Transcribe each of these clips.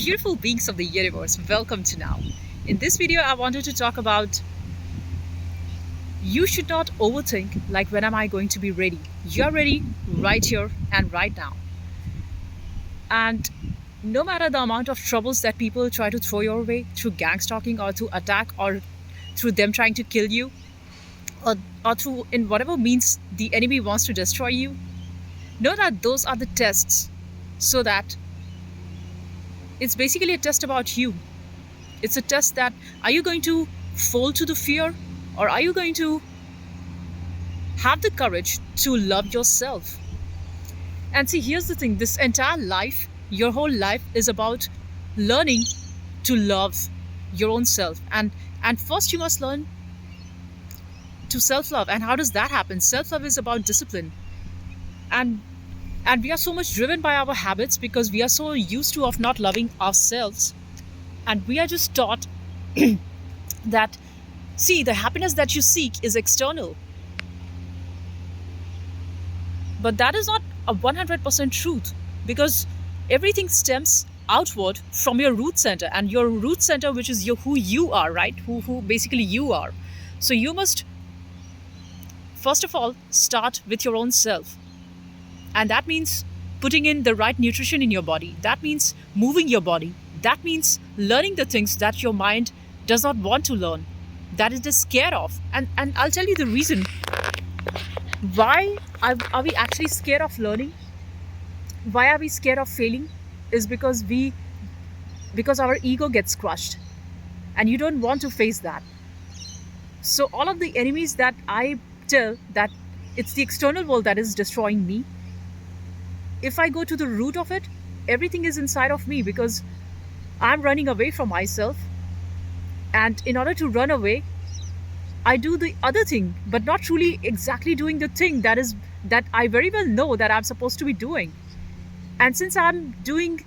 beautiful beings of the universe, welcome to now. In this video, I wanted to talk about you should not overthink like when am I going to be ready. You're ready right here and right now. And no matter the amount of troubles that people try to throw your way through gang stalking or through attack or through them trying to kill you or through in whatever means the enemy wants to destroy you, know that those are the tests so that it's basically a test about you. It's a test that are you going to fold to the fear or are you going to have the courage to love yourself? And see, here's the thing, this entire life, your whole life is about learning to love your own self. And first you must learn to self-love. And how does that happen? Self-love is about discipline. And we are so much driven by our habits because we are so used to of not loving ourselves, and we are just taught that, see, the happiness that you seek is external, but that is not a 100% truth, because everything stems outward from your root center, and your root center, which is who you are, right? Who basically you are. So you must first of all start with your own self. And that means putting in the right nutrition in your body. That means moving your body. That means learning the things that your mind does not want to learn, that it is scared of. And I'll tell you the reason why are we actually scared of learning? Why are we scared of failing? Is because our ego gets crushed. And you don't want to face that. So all of the enemies that I tell that it's the external world that is destroying me, if I go to the root of it, everything is inside of me because I'm running away from myself. And in order to run away, I do the other thing, but not truly exactly doing the thing that I very well know that I'm supposed to be doing. And since I'm doing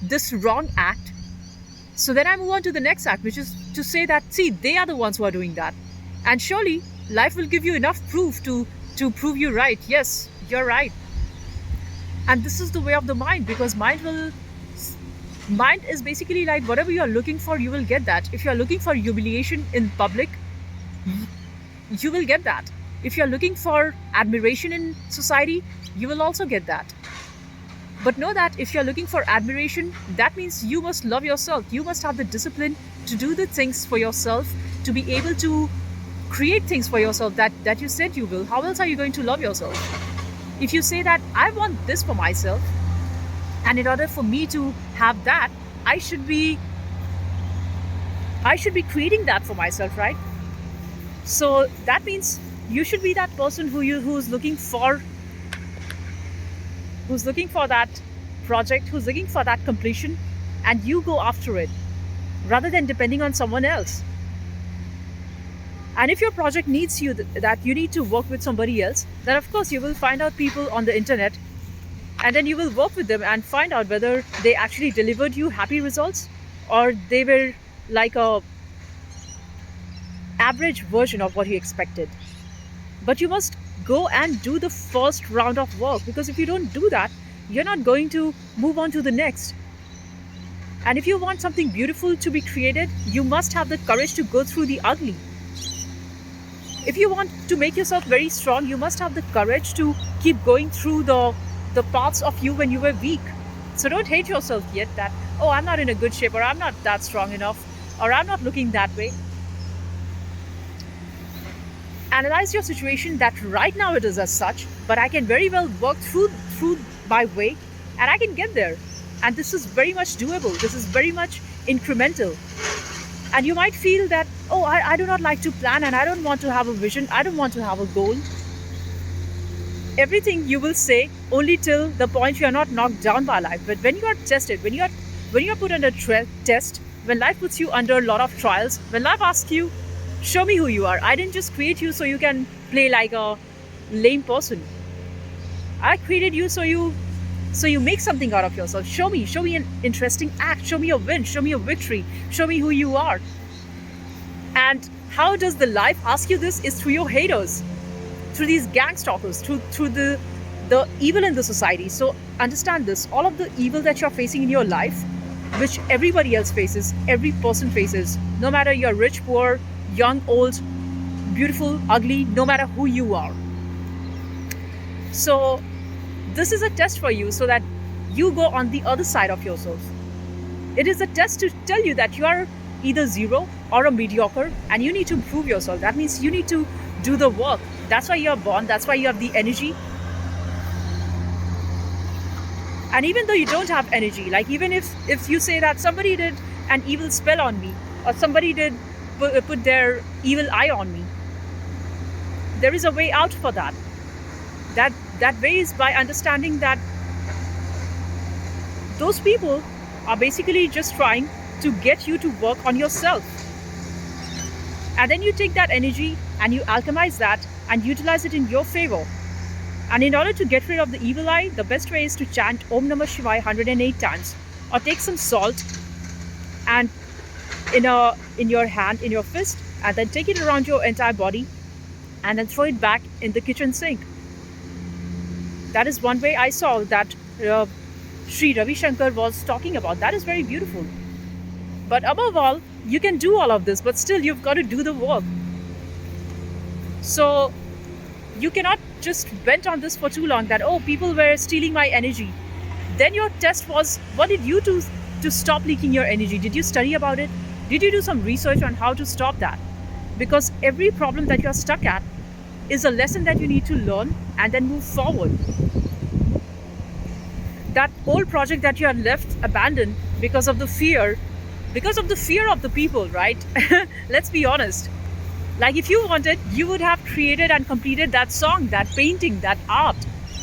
this wrong act, so then I move on to the next act, which is to say that, see, they are the ones who are doing that. And surely life will give you enough proof to prove you right. Yes, you're right. And this is the way of the mind, because mind is basically like whatever you are looking for, you will get that. If you are looking for humiliation in public, you will get that. If you are looking for admiration in society, you will also get that. But know that if you are looking for admiration, that means you must love yourself. You must have the discipline to do the things for yourself, to be able to create things for yourself that you said you will. How else are you going to love yourself? If you say that I want this for myself, and in order for me to have that, I should be creating that for myself, right? So that means you should be that person who's looking for that project, who's looking for that completion, and you go after it rather than depending on someone else. And if your project needs you that you need to work with somebody else, then of course you will find out people on the internet, and then you will work with them and find out whether they actually delivered you happy results or they were like a average version of what you expected. But you must go and do the first round of work, because if you don't do that, you're not going to move on to the next. And if you want something beautiful to be created, you must have the courage to go through the ugly. If you want to make yourself very strong, you must have the courage to keep going through the parts of you when you were weak. So don't hate yourself yet that, oh, I'm not in a good shape, or I'm not that strong enough, or I'm not looking that way. Analyze your situation that right now it is as such, but I can very well work through my way and I can get there. And this is very much doable. This is very much incremental. And you might feel that, oh, I do not like to plan, and I don't want to have a vision, I don't want to have a goal. Everything you will say only till the point you are not knocked down by life. But when you are tested, when you are put under test, when life puts you under a lot of trials, when life asks you, show me who you are. I didn't just create you so you can play like a lame person. I created you so you make something out of yourself. Show me an interesting act. Show me a win. Show me a victory. Show me who you are. And how does the life ask you this? Is through your haters, through these gang stalkers, through the evil in the society. So understand this. All of the evil that you're facing in your life which everybody else faces, every person faces, no matter you're rich, poor, young, old, beautiful, ugly, no matter who you are. So this is a test for you so that you go on the other side of yourself. It is a test to tell you that you are either zero or a mediocre and you need to improve yourself. That means you need to do the work. That's why you're born, that's why you have the energy. And even though you don't have energy, like even if you say that somebody did an evil spell on me, or somebody did put their evil eye on me, there is a way out for that. That way is by understanding that those people are basically just trying to get you to work on yourself. And then you take that energy and you alchemize that and utilize it in your favor. And in order to get rid of the evil eye, the best way is to chant Om Namah Shivaya 108 times, or take some salt and in your hand, in your fist, and then take it around your entire body and then throw it back in the kitchen sink. That is one way I saw that Sri Ravi Shankar was talking about. That is very beautiful. But above all, you can do all of this, but still you've got to do the work. So you cannot just vent on this for too long that, oh, people were stealing my energy. Then your test was, what did you do to stop leaking your energy? Did you study about it? Did you do some research on how to stop that? Because every problem that you're stuck at is a lesson that you need to learn and then move forward. That old project that you had left abandoned because of the fear of the people, right? Let's be honest. Like if you wanted, you would have created and completed that song, that painting, that art.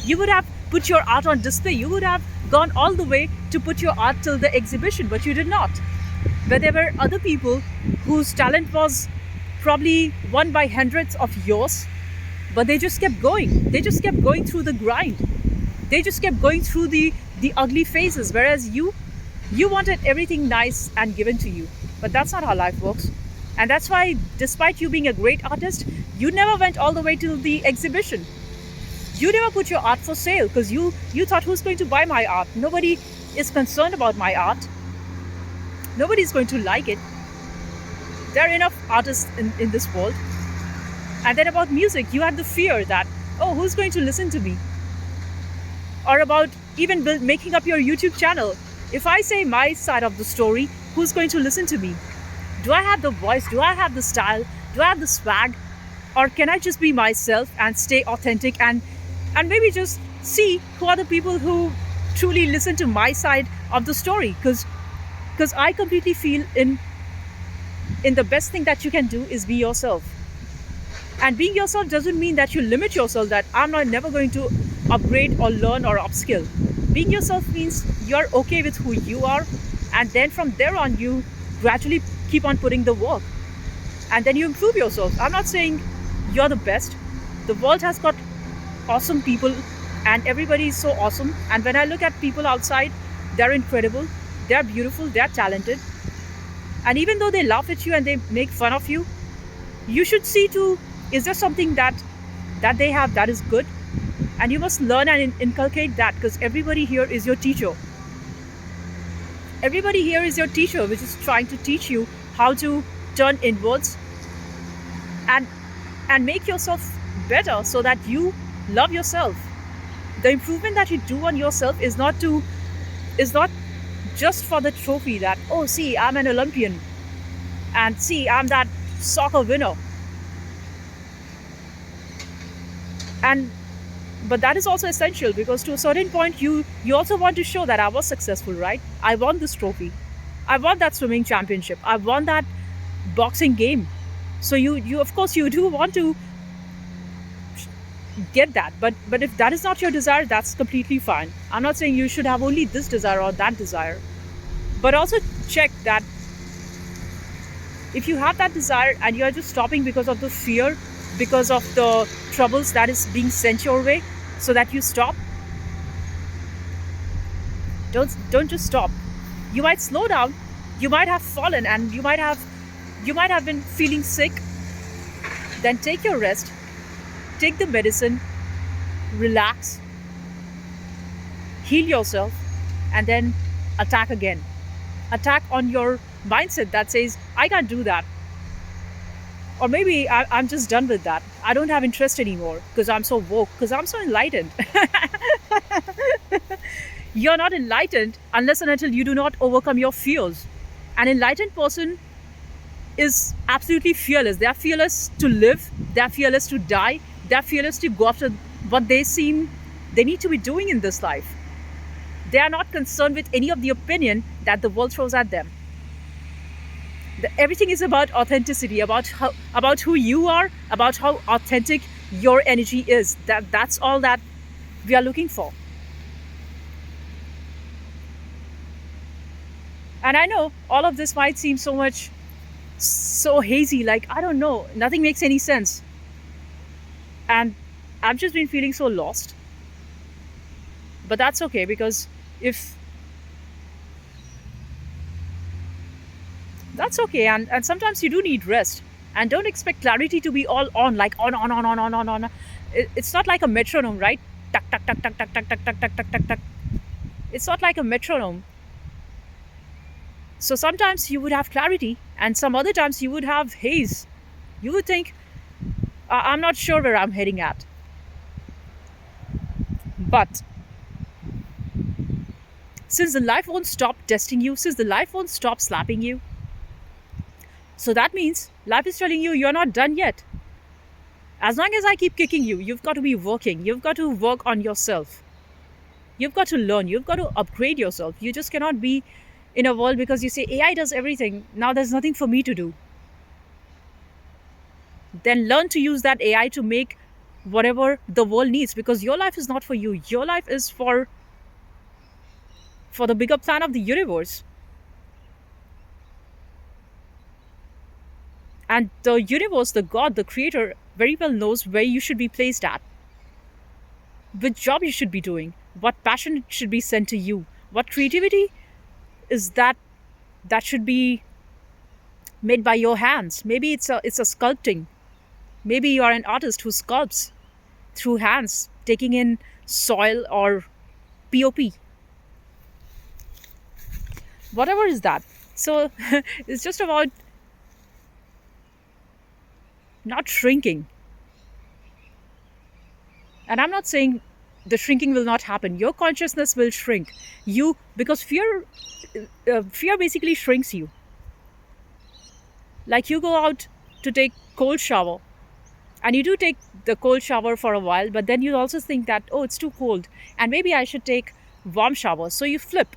You would have put your art on display. You would have gone all the way to put your art till the exhibition, but you did not. But there were other people whose talent was probably one by hundreds of yours, but they just kept going. They just kept going through the grind. They just kept going through the ugly phases, whereas you wanted everything nice and given to you. But that's not how life works. And that's why, despite you being a great artist, you never went all the way to the exhibition. You never put your art for sale because you thought, who's going to buy my art? Nobody is concerned about my art. Nobody's going to like it. There are enough artists in this world. And then about music, you had the fear that, oh, who's going to listen to me? Or about even making up your YouTube channel. If I say my side of the story, who's going to listen to me? Do I have the voice? Do I have the style? Do I have the swag? Or can I just be myself and stay authentic and maybe just see who are the people who truly listen to my side of the story? Because I completely feel in the best thing that you can do is be yourself. And being yourself doesn't mean that you limit yourself, that I'm never going to upgrade or learn or upskill. Being yourself means you're okay with who you are, and then from there on you gradually keep on putting the work, and then you improve yourself. I'm not saying you're the best. The world has got awesome people and everybody is so awesome, and when I look at people outside, they're incredible, they're beautiful, they're talented, and even though they laugh at you and they make fun of you, you should see too, is there something that they have that is good? And you must learn and inculcate that, because everybody here is your teacher. Everybody here is your teacher, which is trying to teach you how to turn inwards and make yourself better so that you love yourself. The improvement that you do on yourself is not just for the trophy that, oh, see, I'm an Olympian, and see, I'm that soccer winner. But that is also essential, because to a certain point you also want to show that I was successful, right? I won this trophy. I won that swimming championship. I won that boxing game. So you of course you do want to get that. But if that is not your desire, that's completely fine. I'm not saying you should have only this desire or that desire. But also check that if you have that desire and you are just stopping because of the fear, because of the troubles that is being sent your way, so that you stop. Don't just stop. You might slow down, you might have fallen, and you might have been feeling sick. Then take your rest, take the medicine, relax, heal yourself, and then attack again. attack on your mindset that says, I can't do that. Or maybe I'm just done with that. I don't have interest anymore because I'm so woke, because I'm so enlightened. You're not enlightened unless and until you do not overcome your fears. An enlightened person is absolutely fearless. They are fearless to live, they are fearless to die, they are fearless to go after what they seem they need to be doing in this life. They are not concerned with any of the opinion that the world throws at them. Everything is about authenticity, about who you are, about how authentic your energy is. That's all that we are looking for. And I know all of this might seem so hazy, like I don't know, nothing makes any sense. And I've just been feeling so lost. But that's okay, because if that's okay, and sometimes you do need rest. And don't expect clarity to be all on, like on. It's not like a metronome, right? Tuck tuck tuck tuck tuck tuck tuck tuck tuck tuck tuck tuck. It's not like a metronome. So sometimes you would have clarity, and some other times you would have haze. You would think, I'm not sure where I'm heading at. But since the life won't stop testing you, since the life won't stop slapping you, so that means life is telling you you're not done yet. As long as I keep kicking you, you've got to be working. You've got to work on yourself. You've got to learn. You've got to upgrade yourself. You just cannot be in a world because you say AI does everything. Now there's nothing for me to do. Then learn to use that AI to make whatever the world needs, because your life is not for you. Your life is for the bigger plan of the universe. And the universe, the God, the creator, very well knows where you should be placed at, which job you should be doing, what passion should be sent to you, what creativity is that should be made by your hands. Maybe it's a sculpting. Maybe you are an artist who sculpts through hands, taking in soil or POP, whatever is that. So it's just about not shrinking. And I'm not saying the shrinking will not happen. Your consciousness will shrink. You Because fear basically shrinks you. Like you go out to take cold shower, and you do take the cold shower for a while, but then you also think that, oh, it's too cold, and maybe I should take warm shower. So you flip,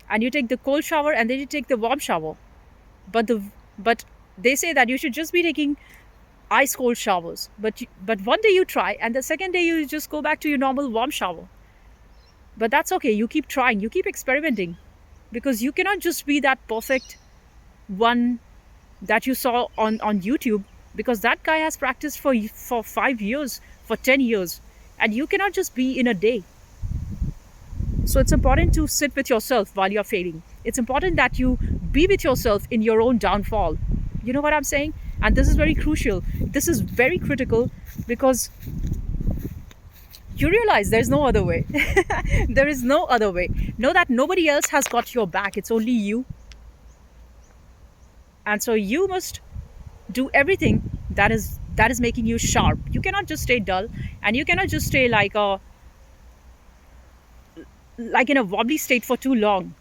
and you take the cold shower, and then you take the warm shower. But they say that you should just be taking ice cold showers. But one day you try, and the second day you just go back to your normal warm shower. But that's okay. You keep trying. You keep experimenting, because you cannot just be that perfect one that you saw on YouTube, because that guy has practiced for 5 years, for 10 years, and you cannot just be in a day. So it's important to sit with yourself while you're failing. It's important that you be with yourself in your own downfall. You know what I'm saying? And this is very crucial. This is very critical, because you realize there's no other way. There is no other way. Know that nobody else has got your back. It's only you. And so you must do everything that is making you sharp. You cannot just stay dull, and you cannot just stay like in a wobbly state for too long.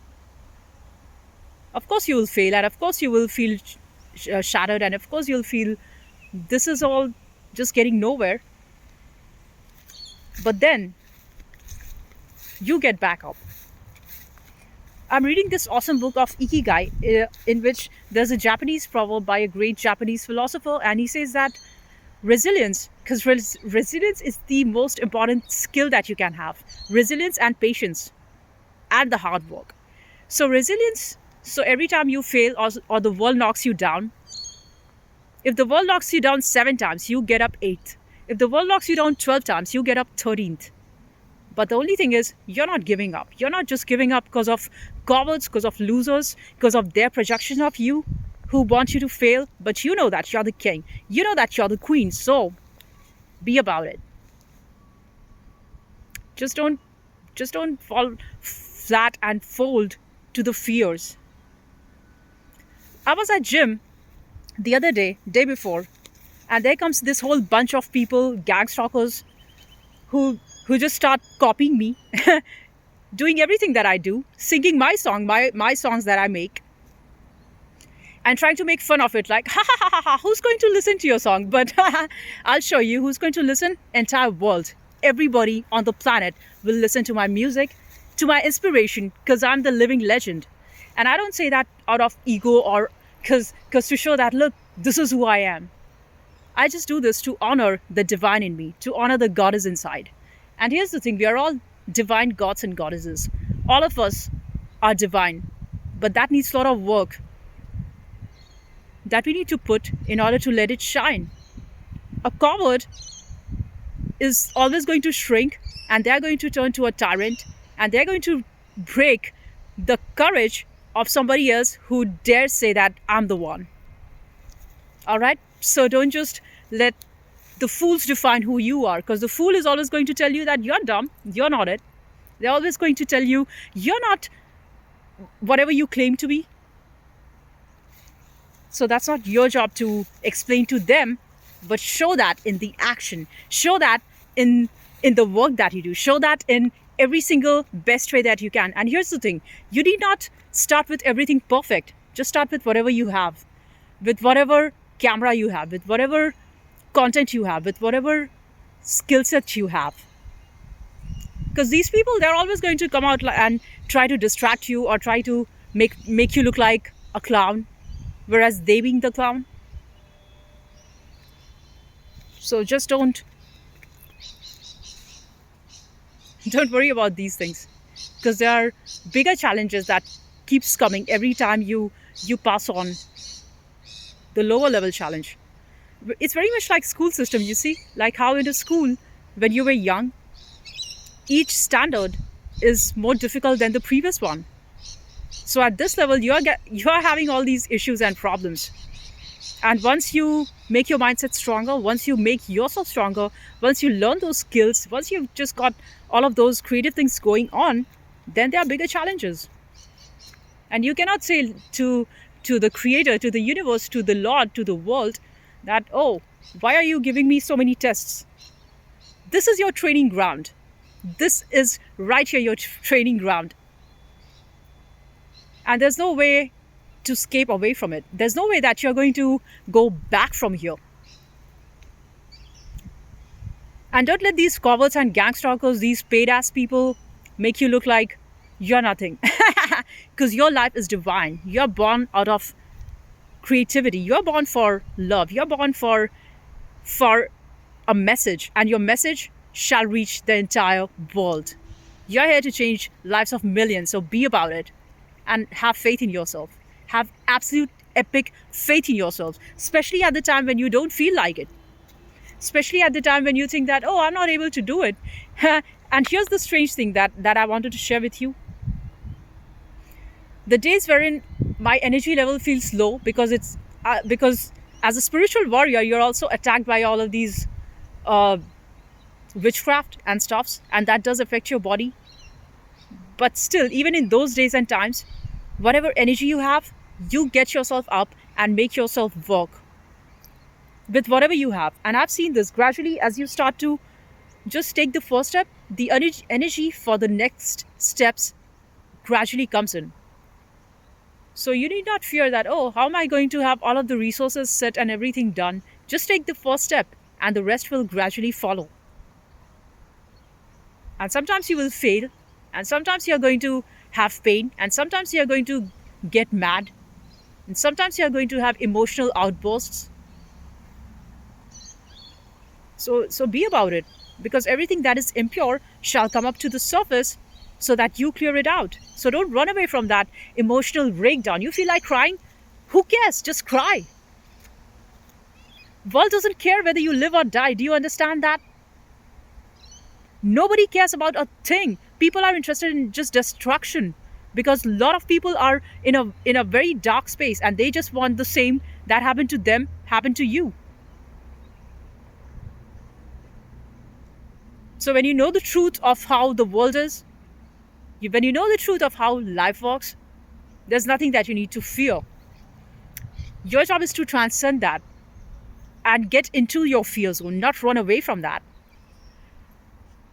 Of course you will fail, and of course you will feel shattered, and of course you'll feel this is all just getting nowhere. But then you get back up. I'm reading this awesome book of Ikigai, in which there's a Japanese proverb by a great Japanese philosopher, and he says that resilience, because resilience is the most important skill that you can have. Resilience and patience and the hard work. So resilience. So every time you fail, or the world knocks you down, if the world knocks you down 7 times, you get up 8th. If the world knocks you down 12 times, you get up 13th. But the only thing is, you're not giving up. You're not just giving up because of cowards, because of losers, because of their projection of you, who want you to fail. But you know that you're the king. You know that you're the queen. So be about it. Just don't fall flat and fold to the fears. I was at gym the other day before, and there comes this whole bunch of people, gang stalkers, who just start copying me, doing everything that I do, singing my songs that I make, and trying to make fun of it. Like, ha ha ha ha ha, who's going to listen to your song? But I'll show you who's going to listen. Entire world, everybody on the planet will listen to my music, to my inspiration, because I'm the living legend. And I don't say that out of ego or because to show that, look, this is who I am. I just do this to honor the divine in me, to honor the goddess inside. And here's the thing, we are all divine gods and goddesses. All of us are divine, but that needs a lot of work that we need to put in order to let it shine. A coward is always going to shrink, and they're going to turn to a tyrant, and they're going to break the courage of somebody else who dares say that I'm the one. All right? So don't just let the fools define who you are, because the fool is always going to tell you that you're dumb, you're not it. They're always going to tell you you're not whatever you claim to be. So that's not your job to explain to them, but show that in the action. Show that in the work that you do. Show that in every single best way that you can. And here's the thing, you need not start with everything perfect. Just start with whatever you have, with whatever camera you have, with whatever content you have, with whatever skill set you have. Because these people, they're always going to come out and try to distract you or try to make you look like a clown, whereas they being the clown. So just don't worry about these things, because there are bigger challenges that keeps coming every time you pass on the lower level challenge. It's very much like school system, you see, like how in a school when you were young, each standard is more difficult than the previous one. So at this level, you are having all these issues and problems. And once you make your mindset stronger, once you make yourself stronger, once you learn those skills, once you've just got all of those creative things going on, then there are bigger challenges. And you cannot say to the creator, to the universe, to the Lord, to the world that, oh, why are you giving me so many tests? This is your training ground. This is right here, your training ground. And there's no way to escape away from it. There's no way that you're going to go back from here. And don't let these cowards and gang stalkers, these paid ass people, make you look like you're nothing. Because your life is divine. You're born out of creativity. You're born for love. You're born for a message. And your message shall reach the entire world. You're here to change lives of millions. So be about it. And have faith in yourself. Have absolute epic faith in yourself. Especially at the time when you don't feel like it. Especially at the time when you think that, oh, I'm not able to do it. And here's the strange thing that I wanted to share with you. The days wherein my energy level feels low because because as a spiritual warrior, you're also attacked by all of these witchcraft and stuffs, and that does affect your body. But still, even in those days and times, whatever energy you have, you get yourself up and make yourself work with whatever you have. And I've seen this gradually as you start to just take the first step, the energy for the next steps gradually comes in. So you need not fear that, oh, how am I going to have all of the resources set and everything done? Just take the first step and the rest will gradually follow. And sometimes you will fail, and sometimes you're going to have pain, and sometimes you're going to get mad, and sometimes you're going to have emotional outbursts. So be about it, because everything that is impure shall come up to the surface so that you clear it out. So don't run away from that emotional breakdown. You feel like crying? Who cares? Just cry. World doesn't care whether you live or die. Do you understand that? Nobody cares about a thing. People are interested in just destruction, because a lot of people are in a very dark space and they just want the same that happened to them happen to you. So when you know the truth of how the world is, when you know the truth of how life works, there's nothing that you need to fear. Your job is to transcend that and get into your fear zone, not run away from that.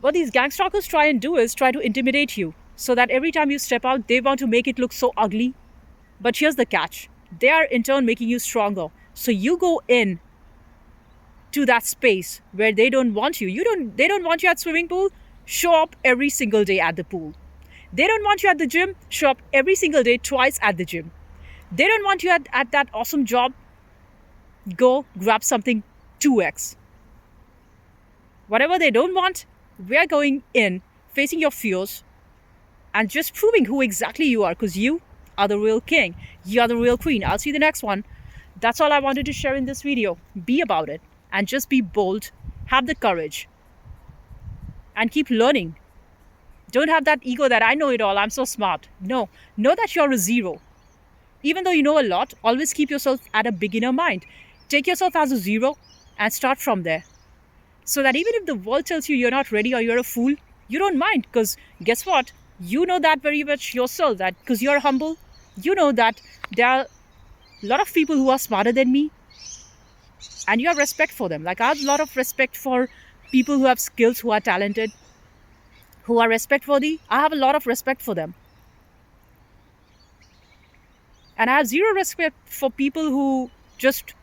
What these gang stalkers try and do is try to intimidate you so that every time you step out, they want to make it look so ugly. But here's the catch, they are in turn making you stronger. So you go in to that space where they don't want you. They don't want you at swimming pool. Show up every single day at the pool. They don't want you at the gym. Show up every single day, twice at the gym. They don't want you at that awesome job. Go grab something 2x. Whatever they don't want, we are going in, facing your fears, and just proving who exactly you are, because you are the real king. You are the real queen. I'll see you in the next one. That's all I wanted to share in this video. Be about it and just be bold. Have the courage and keep learning. Don't have that ego that I know it all, I'm so smart. No, know that you're a zero. Even though you know a lot, always keep yourself at a beginner mind. Take yourself as a zero and start from there. So that even if the world tells you you're not ready or you're a fool, you don't mind, because guess what? You know that very much yourself, that because you're humble, you know that there are a lot of people who are smarter than me and you have respect for them. Like I have a lot of respect for people who have skills, who are talented, who are respect worthy. I have a lot of respect for them. And I have zero respect for people who just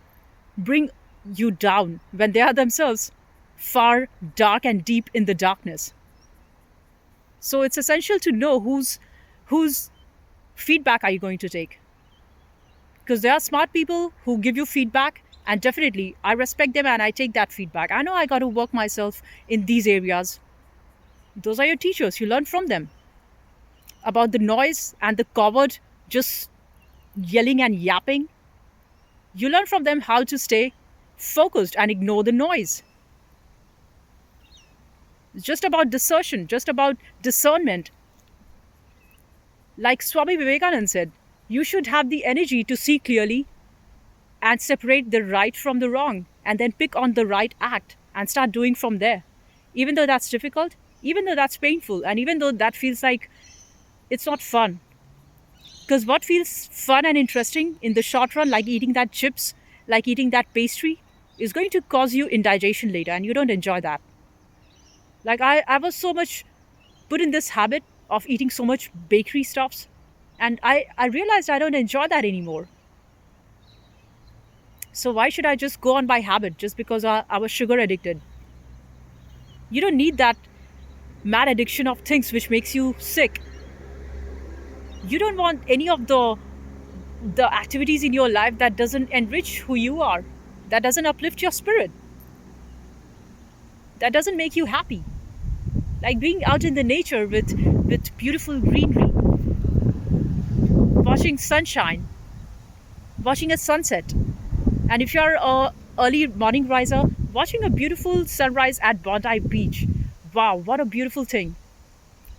bring you down when they are themselves far dark and deep in the darkness. So it's essential to know whose feedback are you going to take. Because there are smart people who give you feedback, and definitely I respect them and I take that feedback. I know I got to work myself in these areas. Those are your teachers. You learn from them about the noise and the coward just yelling and yapping. You learn from them how to stay focused and ignore the noise. It's just about discernment, just about discernment. Like Swami Vivekananda said, you should have the energy to see clearly and separate the right from the wrong, and then pick on the right act and start doing from there. Even though that's difficult, even though that's painful, and even though that feels like it's not fun. Because what feels fun and interesting in the short run, like eating that chips, like eating that pastry, is going to cause you indigestion later, and you don't enjoy that. Like I was so much put in this habit of eating so much bakery stuffs, and I realized I don't enjoy that anymore. So why should I just go on by habit just because I was sugar addicted? You don't need that mad addiction of things which makes you sick. You don't want any of the activities in your life that doesn't enrich who you are, that doesn't uplift your spirit, that doesn't make you happy. Like being out in the nature with beautiful greenery, watching sunshine, watching a sunset. And if you're a early morning riser, watching a beautiful sunrise at Bondi Beach. Wow, what a beautiful thing.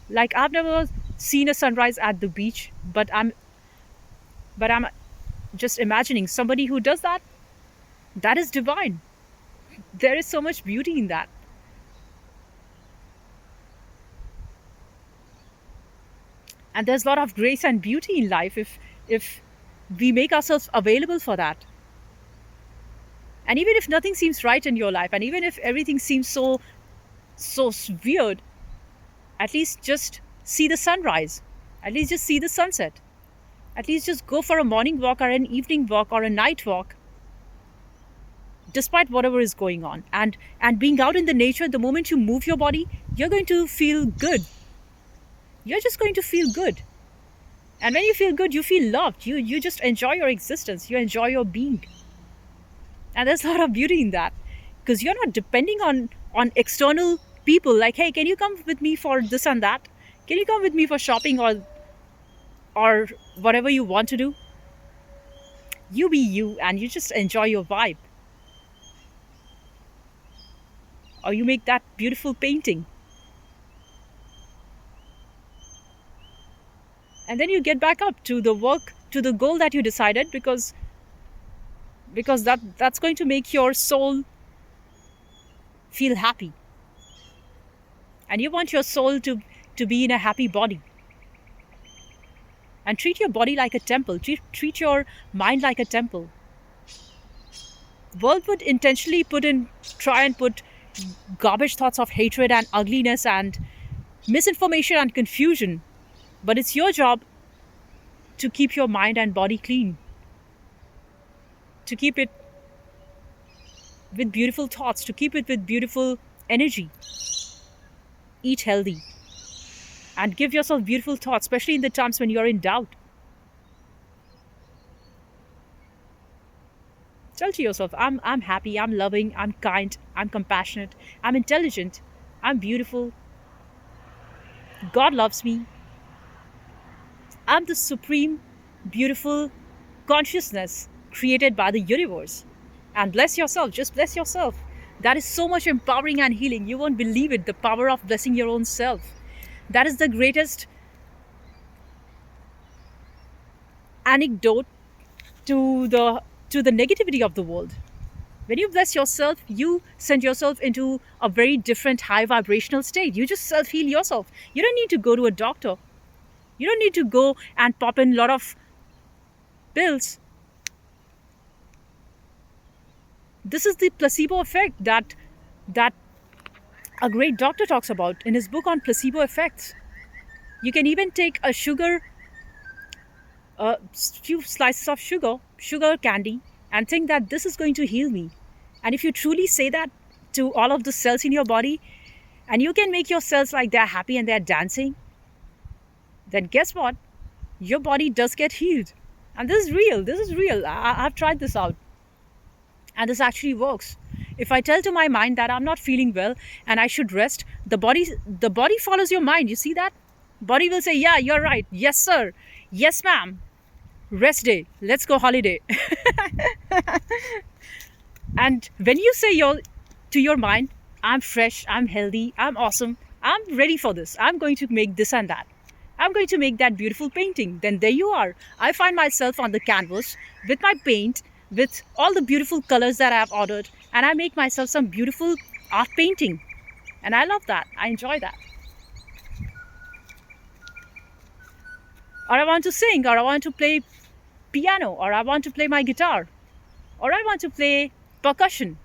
Like I've never seen a sunrise at the beach, but I'm just imagining somebody who does that. That is divine. There is so much beauty in that. And there's a lot of grace and beauty in life if we make ourselves available for that. And even if nothing seems right in your life, and even if everything seems so weird, at least just see the sunrise. At least just see the sunset. At least just go for a morning walk or an evening walk or a night walk, despite whatever is going on. And being out in the nature, the moment you move your body, you're going to feel good. You're just going to feel good. And when you feel good, you feel loved. You just enjoy your existence. You enjoy your being. And there's a lot of beauty in that, because you're not depending on external people like, hey, can you come with me for this and that? Can you come with me for shopping or whatever you want to do? You be you and you just enjoy your vibe. Or you make that beautiful painting. And then you get back up to the work, to the goal that you decided, because that's going to make your soul feel happy. And you want your soul to be in a happy body. And treat your body like a temple. Treat your mind like a temple. World would intentionally try and put garbage thoughts of hatred and ugliness and misinformation and confusion. But it's your job to keep your mind and body clean, to keep it with beautiful thoughts, to keep it with beautiful energy. Eat healthy and give yourself beautiful thoughts, especially in the times when you're in doubt. Tell to yourself, I'm happy, I'm loving, I'm kind, I'm compassionate, I'm intelligent, I'm beautiful, God loves me, I'm the supreme, beautiful consciousness created by the universe. And bless yourself, just bless yourself. That is so much empowering and healing. You won't believe it, the power of blessing your own self. That is the greatest anecdote to the negativity of the world. When you bless yourself, you send yourself into a very different high vibrational state. You just self heal yourself. You don't need to go to a doctor. You don't need to go and pop in a lot of pills. This is the placebo effect that a great doctor talks about in his book on placebo effects. You can even take a few slices of sugar candy, and think that this is going to heal me. And if you truly say that to all of the cells in your body, and you can make your cells like they're happy and they're dancing, then guess what? Your body does get healed. And this is real. This is real. I've tried this out. And this actually works. If I tell to my mind that I'm not feeling well and I should rest, the body follows your mind. You see that? Body will say, yeah, you're right. Yes, sir. Yes, ma'am. Rest day. Let's go holiday. And when you say to your mind, I'm fresh, I'm healthy, I'm awesome, I'm ready for this, I'm going to make this and that, I'm going to make that beautiful painting, then there you are. I find myself on the canvas with my paint, with all the beautiful colors that I have ordered, and I make myself some beautiful art painting. And I love that. I enjoy that. Or I want to sing, or I want to play piano, or I want to play my guitar, or I want to play percussion,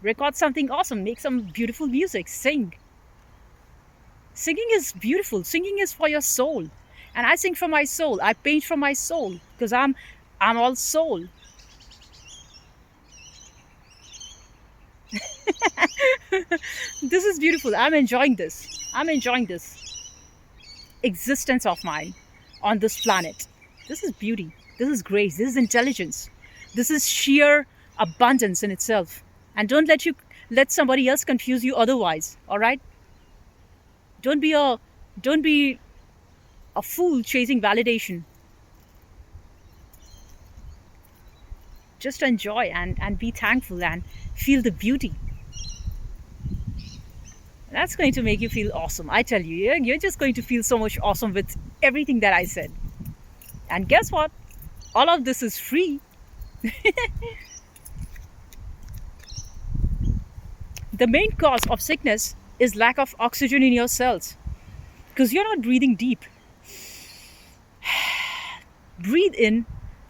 record something awesome, make some beautiful music, sing. Singing is beautiful. Singing is for your soul. And I sing from my soul. I paint from my soul because I'm all soul. This is beautiful. I'm enjoying this. I'm enjoying this existence of mine on this planet. This is beauty. This is grace. This is intelligence. This is sheer abundance in itself. And don't let somebody else confuse you otherwise. All right? Don't be a fool chasing validation. Just enjoy and be thankful and feel the beauty. That's going to make you feel awesome. I tell you, you're just going to feel so much awesome with everything that I said. And guess what? All of this is free. The main cause of sickness is lack of oxygen in your cells because you're not breathing deep. Breathe in,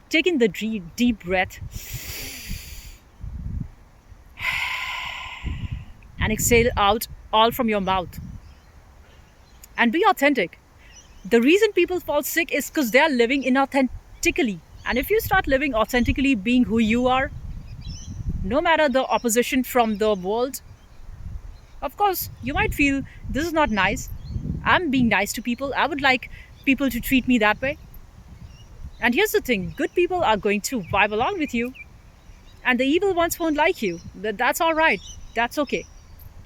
take in the deep breath, and exhale out all from your mouth. And be authentic. The reason people fall sick is because they are living inauthentically. And if you start living authentically, being who you are, no matter the opposition from the world, of course, you might feel this is not nice. I'm being nice to people. I would like people to treat me that way. And here's the thing, good people are going to vibe along with you. And the evil ones won't like you. That's all right. That's okay.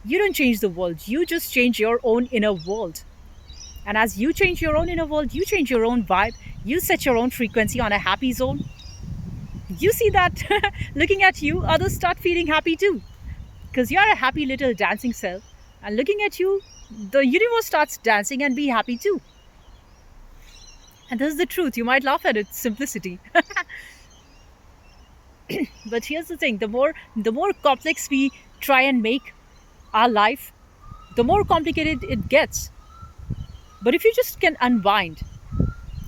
You don't change the world. You just change your own inner world. And as you change your own inner world, you change your own vibe. You set your own frequency on a happy zone. You see that looking at you, others start feeling happy too. Because you're a happy little dancing cell. And looking at you, the universe starts dancing and be happy too. And this is the truth. You might laugh at its simplicity. But here's the thing. The more complex we try and make our life, the more complicated it gets. But if you just can unwind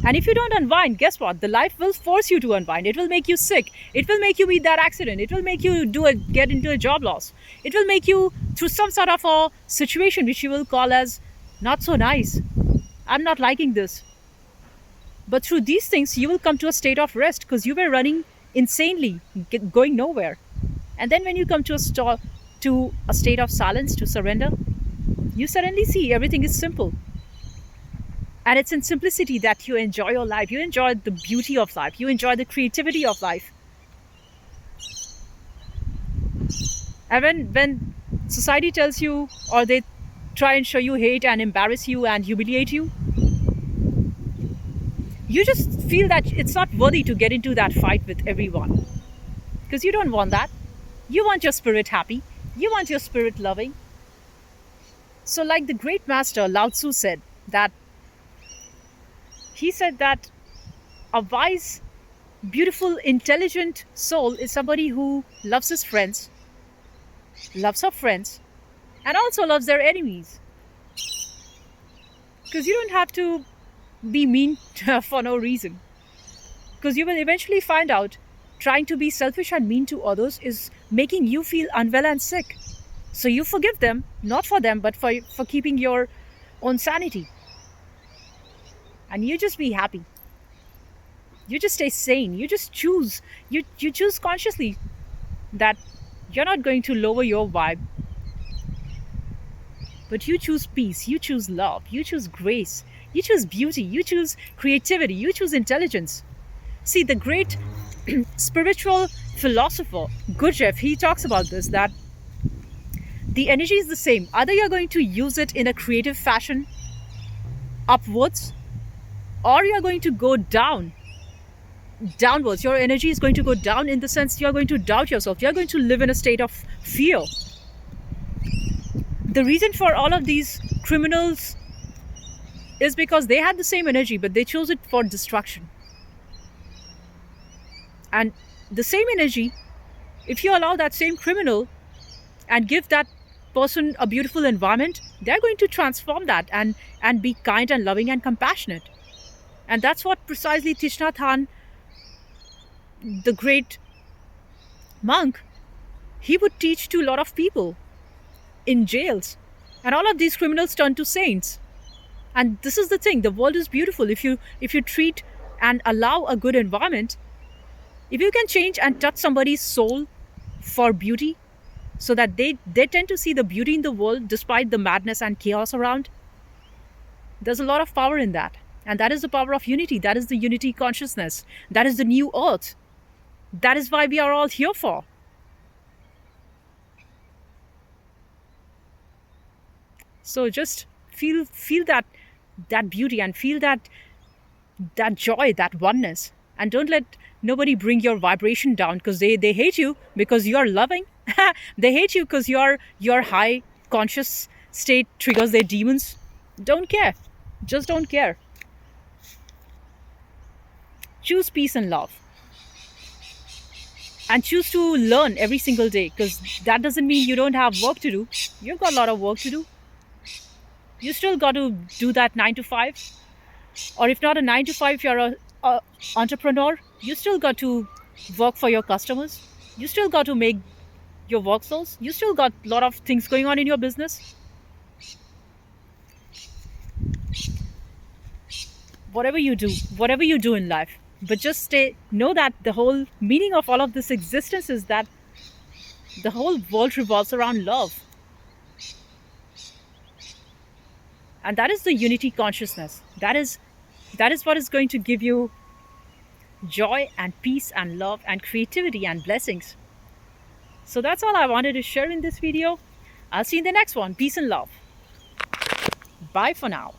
And if you don't unwind, guess what? The life will force you to unwind. It will make you sick. It will make you meet that accident. It will make you get into a job loss. It will make you through some sort of a situation which you will call as not so nice. I'm not liking this. But through these things, you will come to a state of rest because you were running insanely, going nowhere. And then when you come to to a state of silence, to surrender, you suddenly see everything is simple. And it's in simplicity that you enjoy your life. You enjoy the beauty of life. You enjoy the creativity of life. And when society tells you, or they try and show you hate and embarrass you and humiliate you, you just feel that it's not worthy to get into that fight with everyone. Because you don't want that. You want your spirit happy. You want your spirit loving. So like the great master Lao Tzu said, that he said that a wise, beautiful, intelligent soul is somebody who loves his friends, loves her friends, and also loves their enemies. Because you don't have to be mean for no reason. Because you will eventually find out trying to be selfish and mean to others is making you feel unwell and sick. So you forgive them, not for them, but for keeping your own sanity. And you just be happy. You just stay sane. You just choose. You choose consciously that you're not going to lower your vibe. But you choose peace. You choose love. You choose grace. You choose beauty. You choose creativity. You choose intelligence. See, the great spiritual philosopher Gurdjieff, he talks about this, that the energy is the same. Either you're going to use it in a creative fashion upwards, or you're going to go downwards. Your energy is going to go down in the sense you're going to doubt yourself. You're going to live in a state of fear. The reason for all of these criminals is because they had the same energy, but they chose it for destruction. And the same energy, if you allow that same criminal and give that person a beautiful environment, they're going to transform that and be kind and loving and compassionate. And that's what precisely Thich Nhat Hanh, the great monk, he would teach to a lot of people in jails. And all of these criminals turn to saints. And this is the thing, the world is beautiful. If you treat and allow a good environment, if you can change and touch somebody's soul for beauty, so that they tend to see the beauty in the world despite the madness and chaos around, there's a lot of power in that. And that is the power of unity. That is the unity consciousness. That is the new earth. That is why we are all here for. So just feel that beauty and feel that joy, that oneness. And don't let nobody bring your vibration down, because they hate you because you are loving. They hate you because your high conscious state triggers their demons. Don't care. Just don't care. Choose peace and love. And choose to learn every single day, because that doesn't mean you don't have work to do. You've got a lot of work to do. You still got to do that 9 to 5. Or if not a 9 to 5, you're a entrepreneur, you still got to work for your customers. You still got to make your work souls. You still got a lot of things going on in your business. Whatever you do in life, but just know that the whole meaning of all of this existence is that the whole world revolves around love. And that is the unity consciousness. That is what is going to give you joy and peace and love and creativity and blessings. So that's all I wanted to share in this video. I'll see you in the next one. Peace and love. Bye for now.